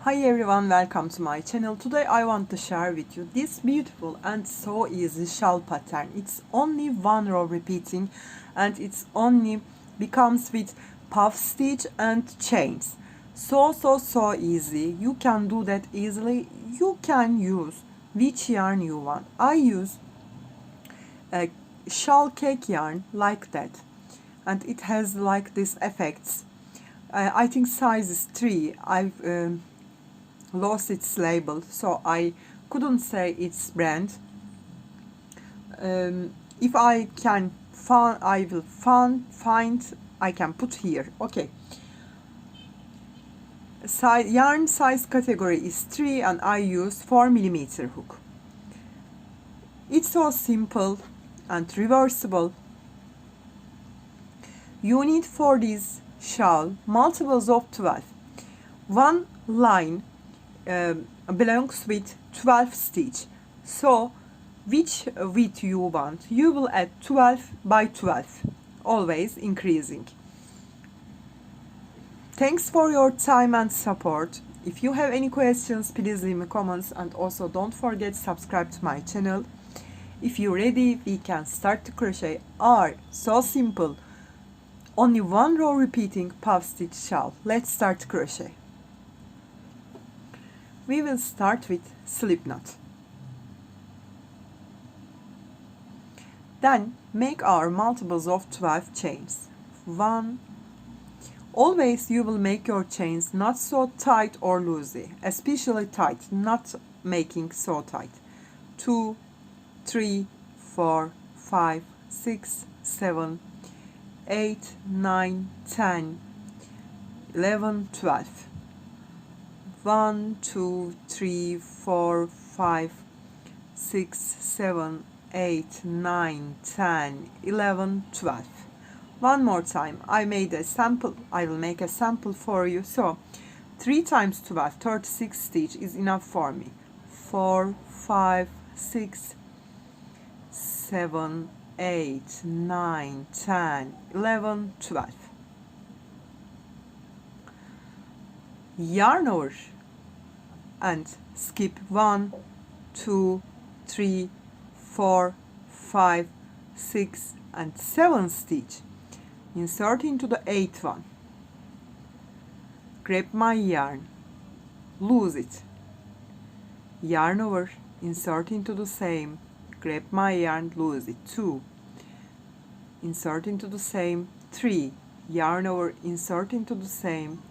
Hi everyone, welcome to my channel. Today I want to share with you this beautiful and so easy shawl pattern. It's only one row repeating and it's only becomes with puff stitch and chains. So easy. You can do that easily. You can use which yarn you want. I use a shawl cake yarn like that, and it has like this effects. I think size is 3. I've lost its label, so I couldn't say its brand. If I can find, I will find. I can put here. Okay. Yarn size category is 3, and I use 4mm hook. It's so simple and reversible. You need for this shawl multiples of 12. One line belongs with 12 stitch, so which width you want, you will add 12 by 12, always increasing. Thanks for your time and support. If you have any questions, please leave me comments, and also don't forget to subscribe to my channel. If you're ready, we can start to crochet our so simple only one row repeating puff stitch shawl. Let's start crochet. We will start with slip knot. Then make our multiples of 12 chains. 1. Always you will make your chains not so tight or loosey, especially tight, not making so tight. 2, 3, 4, 5, 6, 7, 8, 9, 10, 11, 12. 1, 2, 3, 4, 5, 6, 7, 8, 9, 10, 11, 12. One more time. I made a sample. I will make a sample for you. So 3 times 12, 36 stitch is enough for me. 4, 5, 6, 7, 8, 9, 10, 11, 12. Yarn over and skip 1, 2, 3, 4, 5, 6 and 7 stitch. Insert into the 8th one. Grab my yarn, lose it. Yarn over, insert into the same. Grab my yarn, lose it. 2. Insert into the same. 3. Yarn over, insert into the same.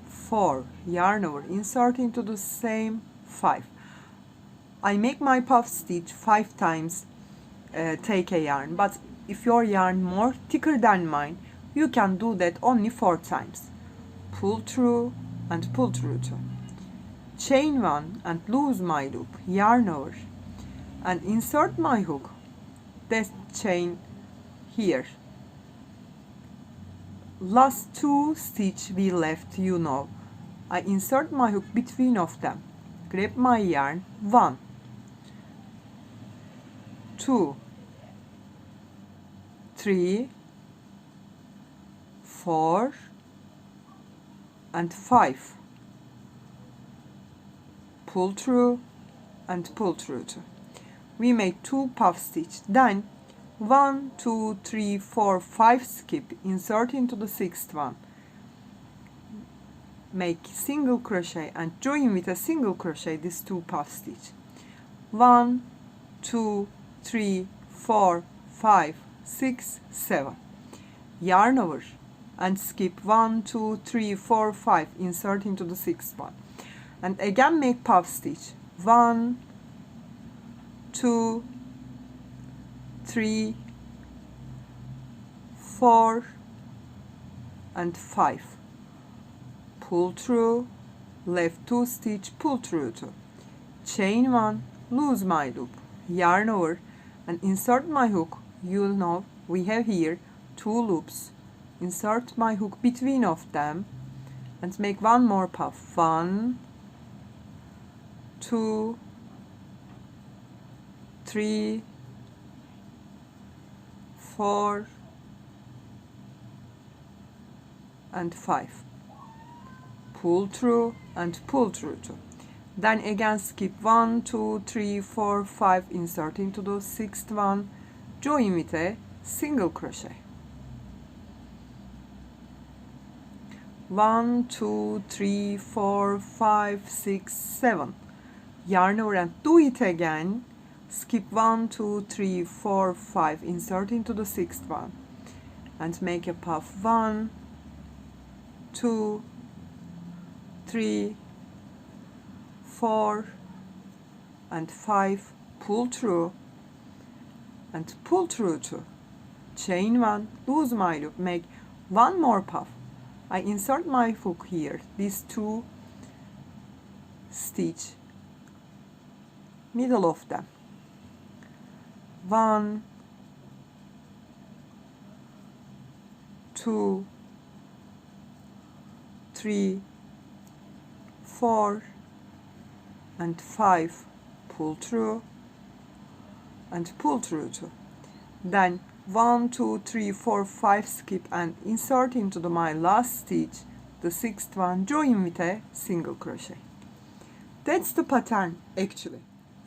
4. Yarn over, insert into the same. 5. I make my puff stitch 5 times, take a yarn, but if your yarn more thicker than mine, you can do that only 4 times. Pull through and pull through 2. Chain 1 and lose my loop, yarn over, and insert my hook, that chain here. Last 2 stitch we left, you know. I insert my hook between of them. Grab my yarn, 1, 2, 3, 4 and 5. Pull through and pull through 2. We made 2 puff stitch. Then 1, 2, 3, 4, 5 skip, insert into the 6th one. Make single crochet and join with a single crochet these 2 puff stitch. 1, 2, 3, 4, 5, 6, 7. Yarn over and skip 1, 2, 3, 4, 5, insert into the 6th one. And again make puff stitch. 1, 2, 3, 4 and 5. Pull through, left 2 stitch, pull through 2. Chain 1, lose my loop, yarn over and insert my hook. You'll know we have here 2 loops. Insert my hook between of them and make 1 more puff. 1, 2, 3, 4 and 5. pull through and pull through 2. Then again skip 1, 2, 3, 4, 5, insert into the 6th one, join with a single crochet. 1, 2, 3, 4, 5, 6, 7. Yarn over and do it again. Skip 1, 2, 3, 4, 5, insert into the 6th one, and make a puff. 1, 2, 3, 4, and 5. Pull through and pull through 2. Chain 1, lose my loop, make one more puff. I insert my hook here, these 2 stitch, middle of them. 1, 2, 3, 4, and 5. Pull through and pull through 2. Then 1, 2, 3, 4, 5, skip and insert into my last stitch, the 6th one, join with a single crochet. That's the pattern actually.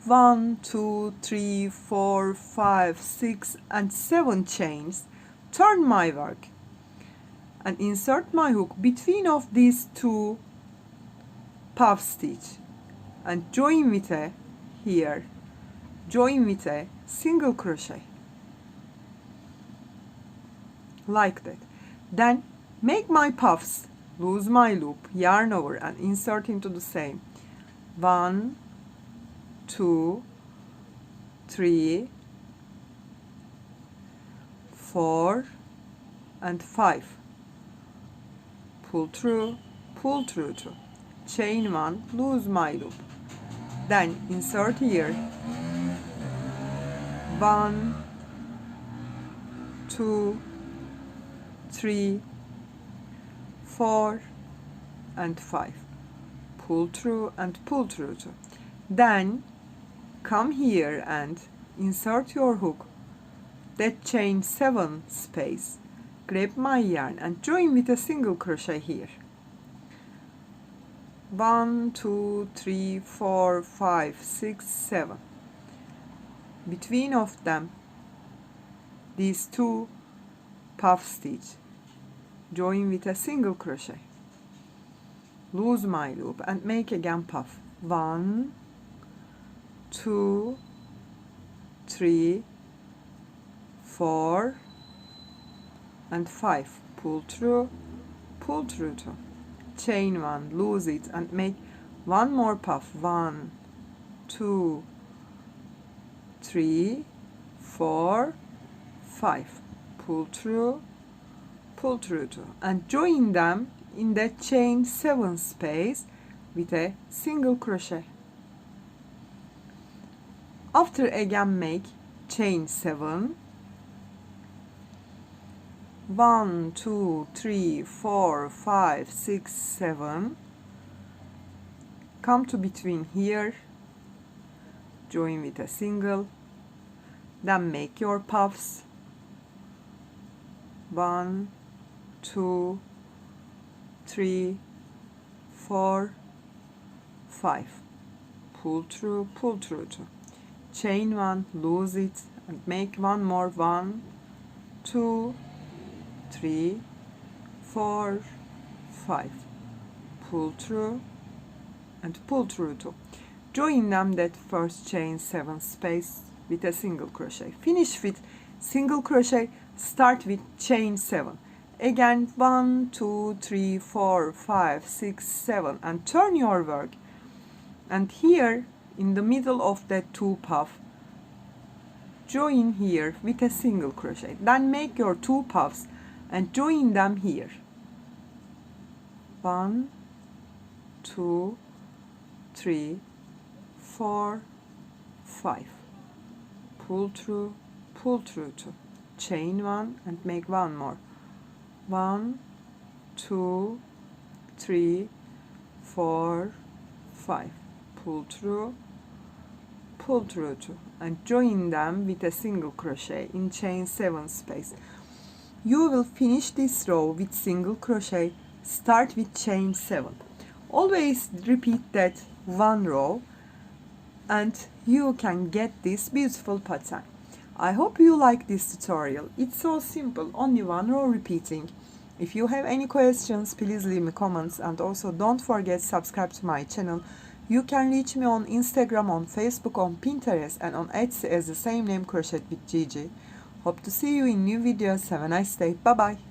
1, 2, 3, 4, 5, 6, and 7 chains. Turn my work and insert my hook between of these 2 puff stitch and join with a here, join with a single crochet, like that. Then make my puffs, lose my loop, yarn over and insert into the same. 1, 2, 3, 4, and 5. Pull through 2. Chain 1, lose my loop. Then insert here. 1, 2, 3, 4, and 5. Pull through and pull through 2. Then come here and insert your hook, that chain 7 space, grab my yarn and join with a single crochet here. 1, 2, 3, 4, 5, 6, 7. Between of them, these 2 puff stitch, join with a single crochet, lose my loop and make again puff. 1, 2, 3, 4, and 5. Pull through 2. Chain 1, lose it and make one more puff. 1, 2, 3, 4, 5. Pull through 2 and join them in that chain 7 space with a single crochet. After again make chain 7, 1, 2, 3, 4, 5, 6, 7. Come to between here, join with a single, then make your puffs. 1, 2, 3, 4, 5. Pull through 2. Chain 1, lose it and make one more. 1, 2, 3, 4, 5. Pull through and pull through 2. Join them that first chain 7 space with a single crochet. Finish with single crochet, start with chain 7. Again 1, 2, 3, 4, 5, 6, 7 and turn your work. And here in the middle of that 2 puff, join here with a single crochet. Then make your 2 puffs and join them here. 1, 2, 3, 4, 5. Pull through 2. Chain 1 and make one more. 1, 2, 3, 4, 5. Pull through 2 and join them with a single crochet in chain 7 space. You will finish this row with single crochet, start with chain 7. Always repeat that one row and you can get this beautiful pattern. I hope you like this tutorial. It's so simple, only one row repeating. If you have any questions, please leave me comments, and also don't forget subscribe to my channel. You can reach me on Instagram, on Facebook, on Pinterest, and on Etsy as the same name, Crochet with Gigi. Hope to see you in new videos. Have a nice day. Bye bye.